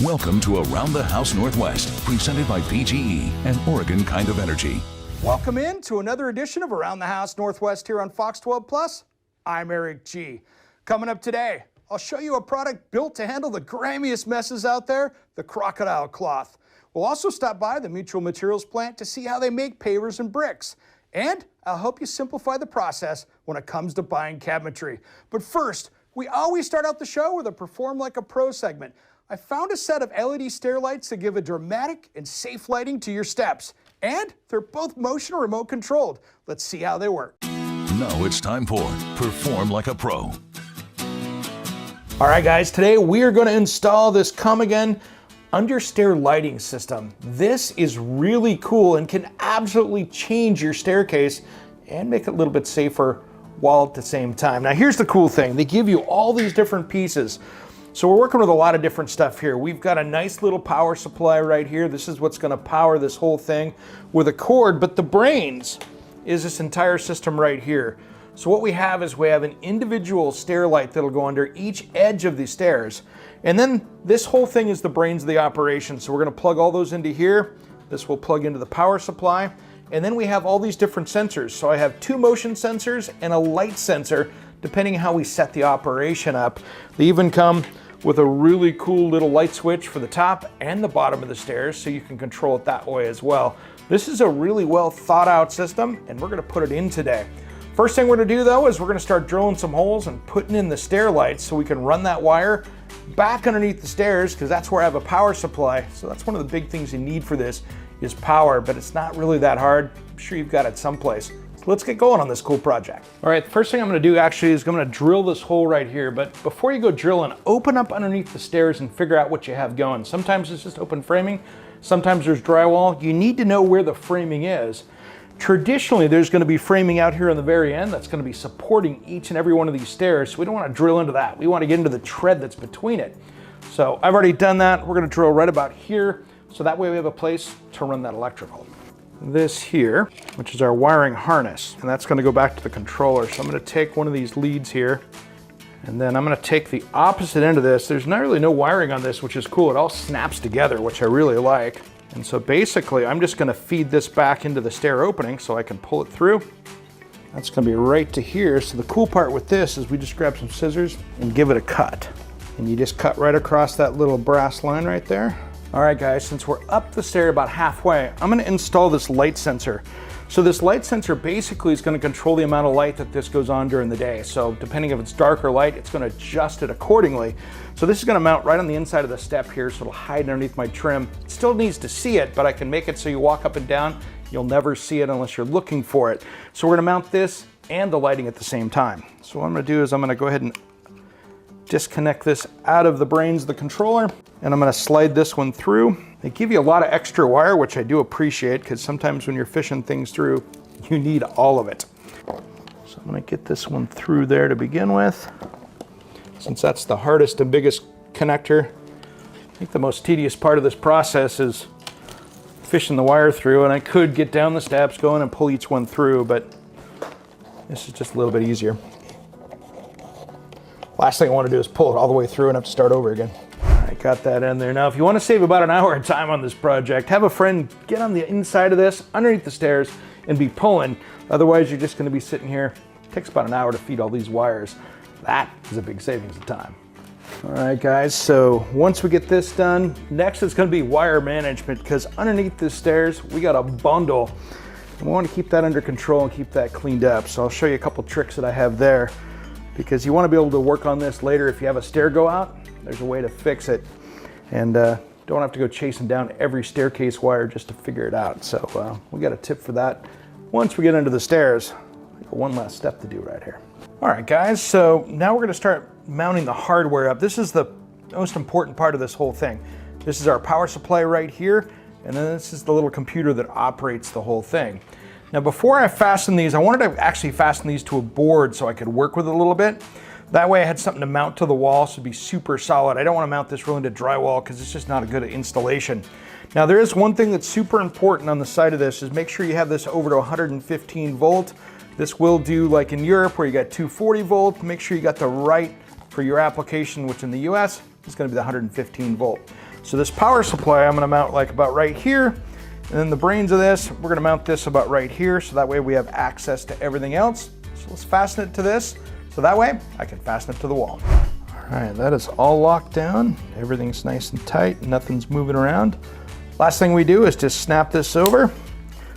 Welcome to Around the House Northwest, presented by PGE and Oregon Kind of Energy. Welcome in to another edition of Around the House Northwest here on Fox 12 Plus. I'm Eric G. Coming up today, I'll show you a product built to handle the grimiest messes out there, the crocodile cloth. We'll also stop by the Mutual Materials plant to see how they make pavers and bricks. And I'll help you simplify the process when it comes to buying cabinetry. But first, we always start out the show with a Perform Like a Pro segment. I found a set of LED stair lights that give a dramatic and safe lighting to your steps. And they're both motion or remote controlled. Let's see how they work. Now it's time for Perform Like a Pro. All right, guys, today we are going to install this Komigan under stair lighting system. This is really cool and can absolutely change your staircase and make it a little bit safer while at the same time. Now, here's the cool thing. They give you all these different pieces. So we're working with a lot of different stuff here. We've got a nice little power supply right here. This is what's going to power this whole thing with a cord, but the brains is this entire system right here. So what we have is we have an individual stair light that'll go under each edge of the stairs. And then this whole thing is the brains of the operation. So we're going to plug all those into here. This will plug into the power supply. And then we have all these different sensors. So I have 2 motion sensors and a light sensor, depending on how we set the operation up. They even come with a really cool little light switch for the top and the bottom of the stairs, so you can control it that way as well. This is a really well thought out system, and we're going to put it in today. First thing we're going to do though is we're going to start drilling some holes and putting in the stair lights so we can run that wire back underneath the stairs, because that's where I have a power supply. So that's one of the big things you need for this is power, but it's not really that hard. I'm sure you've got it someplace. So let's get going on this cool project. All right, the first thing I'm going to do actually is I'm going to drill this hole right here. But before you go drilling, open up underneath the stairs and figure out what you have going. Sometimes it's just open framing. Sometimes there's drywall. You need to know where the framing is. Traditionally, there's going to be framing out here on the very end that's going to be supporting each and every one of these stairs. So we don't want to drill into that. We want to get into the tread that's between it. So I've already done that. We're going to drill right about here. So that way we have a place to run that electrical. This here, which is our wiring harness, and that's going to go back to the controller. So I'm going to take one of these leads here, and then I'm going to take the opposite end of this. There's not really no wiring on this, which is cool. It all snaps together, which I really like. And so basically, I'm just going to feed this back into the stair opening so I can pull it through. That's going to be right to here. So the cool part with this is we just grab some scissors and give it a cut. And you just cut right across that little brass line right there. All right, guys, since we're up the stair about halfway, I'm going to install this light sensor. So this light sensor basically is going to control the amount of light that this goes on during the day. So depending if it's dark or light, it's going to adjust it accordingly. So this is going to mount right on the inside of the step here, so it'll hide underneath my trim. It still needs to see it, but I can make it so you walk up and down, you'll never see it unless you're looking for it. So we're going to mount this and the lighting at the same time. So what I'm going to do is I'm going to go ahead and disconnect this out of the brains of the controller, and I'm going to slide this one through. They give you a lot of extra wire, which I do appreciate, because sometimes when you're fishing things through, you need all of it. So I'm going to get this one through there to begin with. Since that's the hardest and biggest connector, I think the most tedious part of this process is fishing the wire through, and I could get down the steps, go in and pull each one through, but this is just a little bit easier. Last thing I want to do is pull it all the way through and have to start over again. I got that in there. Now, if you want to save about an hour of time on this project, have a friend get on the inside of this, underneath the stairs, and be pulling. Otherwise, you're just going to be sitting here. It takes about an hour to feed all these wires. That is a big savings of time. All right, guys, so once we get this done, next is going to be wire management, because underneath the stairs, we got a bundle. And we want to keep that under control and keep that cleaned up. So I'll show you a couple tricks that I have there, because you want to be able to work on this later. If you have a stair go out, there's a way to fix it, and don't have to go chasing down every staircase wire just to figure it out. So we got a tip for that. Once we get into the stairs, we got one last step to do right here. All right, guys, so now we're going to start mounting the hardware up. This is the most important part of this whole thing. This is our power supply right here, and then this is the little computer that operates the whole thing. Now, before I fasten these, I wanted to actually fasten these to a board so I could work with it a little bit. That way I had something to mount to the wall so it'd be super solid. I don't want to mount this really into drywall because it's just not a good installation. Now, there is one thing that's super important on the side of this is make sure you have this over to 115 volt. This will do like in Europe where you got 240 volt. Make sure you got the right for your application, which in the US is going to be the 115 volt. So this power supply I'm gonna mount like about right here, and then the brains of this, we're gonna mount this about right here, so that way we have access to everything else. So let's fasten it to this, so that way I can fasten it to the wall. All right, that is all locked down. Everything's nice and tight, nothing's moving around. Last thing we do is just snap this over,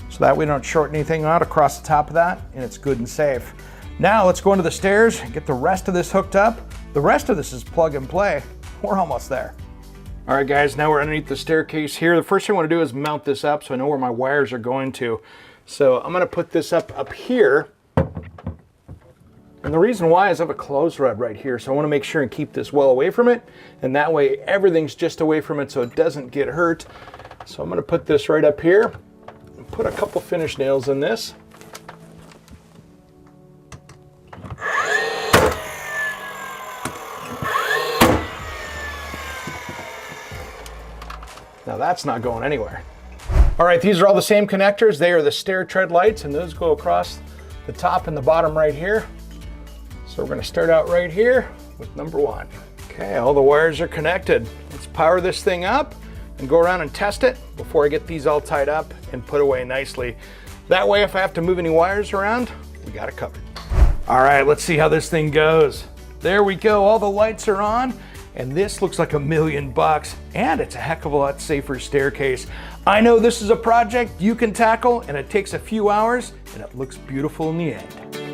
so that we don't short anything out across the top of that, and it's good and safe. Now let's go into the stairs and get the rest of this hooked up. The rest of this is plug and play. We're almost there. All right guys, now we're underneath the staircase here. The first thing I want to do is mount this up so I know where my wires are going to. So I'm going to put this up here. And the reason why is I have a clothes rod right here, so I want to make sure and keep this well away from it, and that way everything's just away from it so it doesn't get hurt. So I'm going to put this right up here and put a couple finish nails in this. Now that's not going anywhere. All right, these are all the same connectors. They are the stair tread lights, and those go across the top and the bottom right here. So we're gonna start out right here with number 1. Okay, all the wires are connected. Let's power this thing up and go around and test it before I get these all tied up and put away nicely. That way, if I have to move any wires around, we got it covered. All right, let's see how this thing goes. There we go, all the lights are on, and this looks like $1 million, and it's a heck of a lot safer staircase. I know this is a project you can tackle, and it takes a few hours, and it looks beautiful in the end.